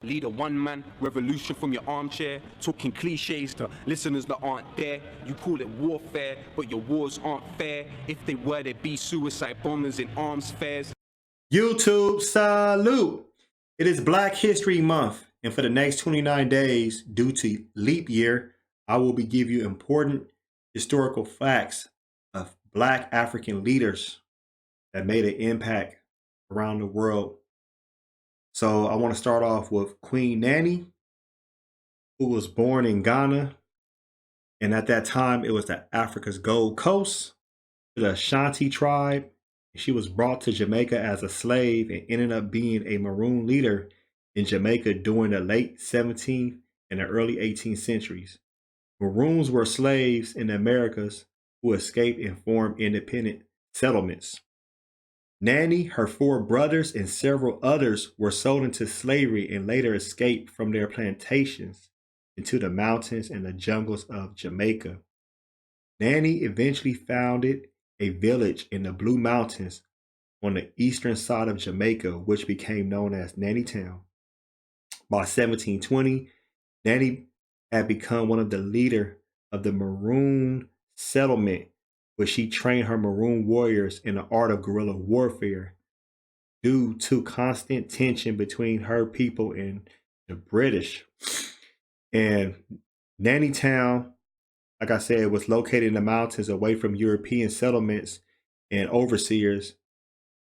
Lead a one-man revolution from your armchair, talking cliches to listeners that aren't there. You call it warfare, but your wars aren't fair. If they were, there'd be suicide bombers in arms fairs. YouTube, salute! It is Black History Month, and for the next 29 days, due to leap year, I will be giving you important historical facts of Black African leaders that made an impact around the world. So I want to start off with Queen Nanny, who was born in Ghana, and at that time it was the Africa's Gold Coast, the Ashanti tribe. She was brought to Jamaica as a slave and ended up being a Maroon leader in Jamaica during the late 17th and the early 18th centuries. Maroons were slaves in the Americas who escaped and formed independent settlements. Nanny, her 4 brothers, and several others were sold into slavery and later escaped from their plantations into the mountains and the jungles of Jamaica. Nanny eventually founded a village in the Blue Mountains on the eastern side of Jamaica, which became known as Nanny Town. By 1720, Nanny had become one of the leader of the Maroon settlement, where she trained her Maroon warriors in the art of guerrilla warfare. Due to constant tension between her people and the British. And Nanny Town, like I said, was located in the mountains away from European settlements and overseers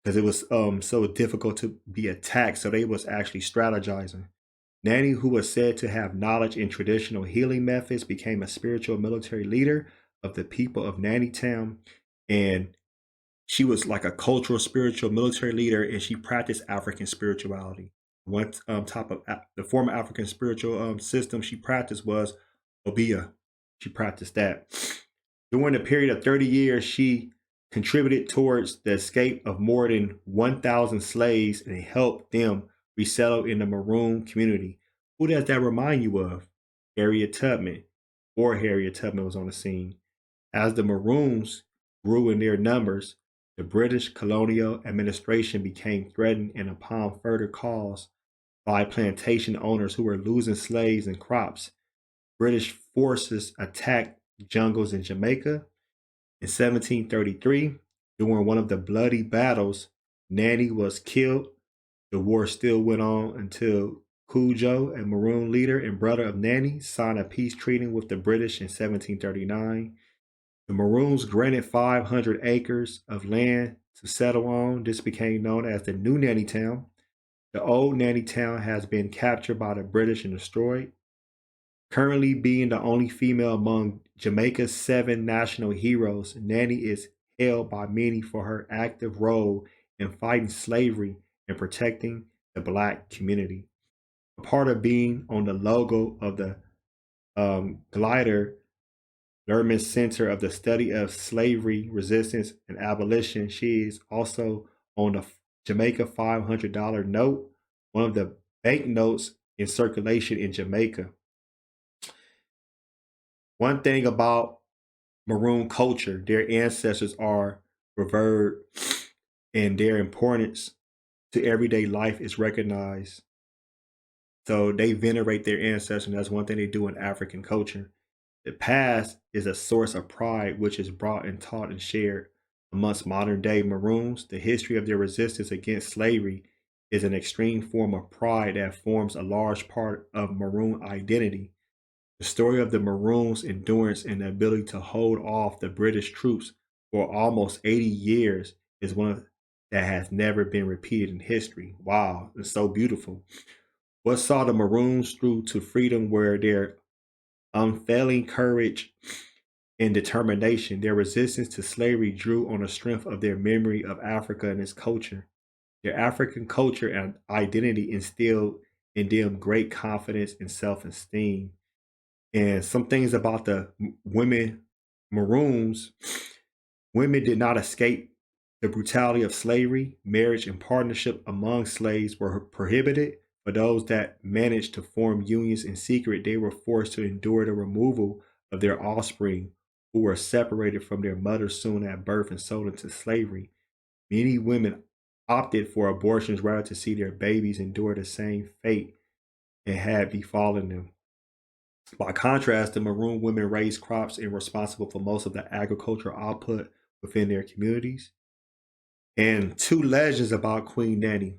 because it was so difficult to be attacked. So they was actually strategizing. Nanny, who was said to have knowledge in traditional healing methods, became a spiritual military leader of the people of Nanny Town. And she was like a cultural, spiritual, military leader, and she practiced African spirituality. One top of the former African spiritual system she practiced was Obia. She practiced that. During the period of 30 years, she contributed towards the escape of more than 1,000 slaves and helped them resettle in the Maroon community. Who does that remind you of? Harriet Tubman, or Harriet Tubman was on the scene. As the Maroons grew in their numbers, the British colonial administration became threatened, and upon further calls by plantation owners who were losing slaves and crops, British forces attacked jungles in Jamaica. In 1733, during one of the bloody battles, Nanny was killed. The war still went on until Cudjoe, a Maroon leader and brother of Nanny, signed a peace treaty with the British in 1739. The Maroons granted 500 acres of land to settle on. This became known as the New Nanny Town. The old Nanny Town has been captured by the British and destroyed. Currently being the only female among Jamaica's 7 national heroes, Nanny is hailed by many for her active role in fighting slavery and protecting the Black community. A part of being on the logo of the glider Lerman Center of the Study of Slavery, Resistance, and Abolition. She is also on the Jamaica $500 note, one of the banknotes in circulation in Jamaica. One thing about Maroon culture, their ancestors are revered and their importance to everyday life is recognized. So they venerate their ancestors, and that's one thing they do in African culture. The past is a source of pride which is brought and taught and shared amongst modern day Maroons. The history of their resistance against slavery is an extreme form of pride that forms a large part of Maroon identity. The story of the Maroons' endurance and the ability to hold off the British troops for almost 80 years is one that has never been repeated in history. Wow, it's so beautiful. What saw the Maroons through to freedom were their unfailing courage and determination. Their resistance to slavery drew on the strength of their memory of Africa and its culture. Their African culture and identity instilled in them great confidence and self-esteem. And some things about the women Maroons, women did not escape the brutality of slavery. Marriage and partnership among slaves were prohibited. For those that managed to form unions in secret, they were forced to endure the removal of their offspring, who were separated from their mothers soon at birth and sold into slavery. Many women opted for abortions rather to see their babies endure the same fate. and had befallen them. By contrast, the Maroon women raised crops and were responsible for most of the agricultural output within their communities. And two legends about Queen Nanny.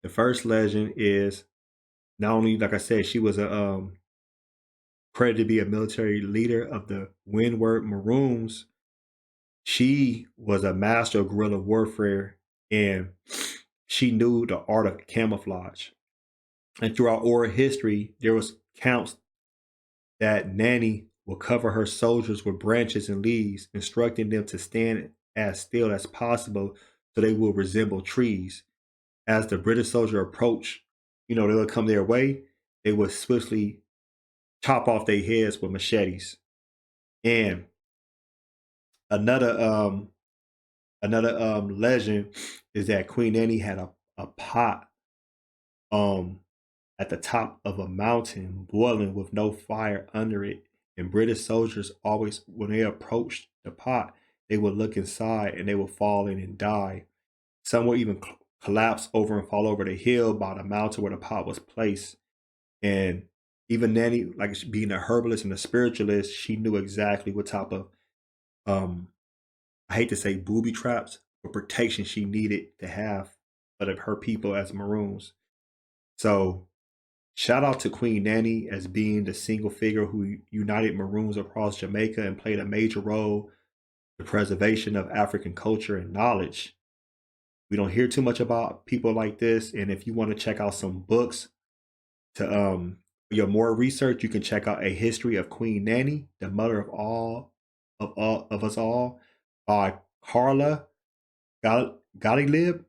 The first legend is not only, like I said, she was a credited to be a military leader of the Windward Maroons. She was a master of guerrilla warfare, and she knew the art of camouflage. And throughout oral history, there was counts that Nanny will cover her soldiers with branches and leaves, instructing them to stand as still as possible so they will resemble trees. As the British soldier approached, they would come their way, they would swiftly chop off their heads with machetes. And another legend is that Queen Nanny had a pot at the top of a mountain boiling with no fire under it. And British soldiers always, when they approached the pot, they would look inside and they would fall in and die. Some would even collapse over and fall over the hill by the mountain where the pot was placed. And even Nanny, like being a herbalist and a spiritualist, she knew exactly what type of, I hate to say booby traps, but protection she needed to have for her people as Maroons. So shout out to Queen Nanny as being the single figure who united Maroons across Jamaica and played a major role in the preservation of African culture and knowledge. We don't hear too much about people like this. And if you want to check out some books to for your more research, you can check out A History of Queen Nanny, the Mother of us all, by Karla, Gottlieb,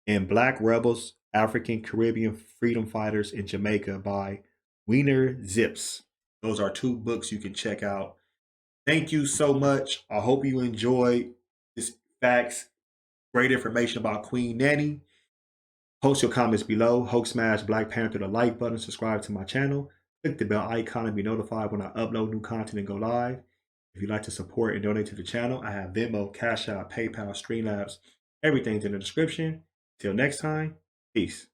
and Black Rebels, African Caribbean Freedom Fighters in Jamaica by Wiener Zips. Those are two books you can check out. Thank you so much. I hope you enjoyed this facts, great information about Queen Nanny. Post your comments below. Hoax smash Black Panther the like button. Subscribe to my channel. Click the bell icon and be notified when I upload new content and go live. If you'd like to support and donate to the channel, I have Venmo, CashApp, PayPal, Streamlabs. Everything's in the description. Till next time, peace.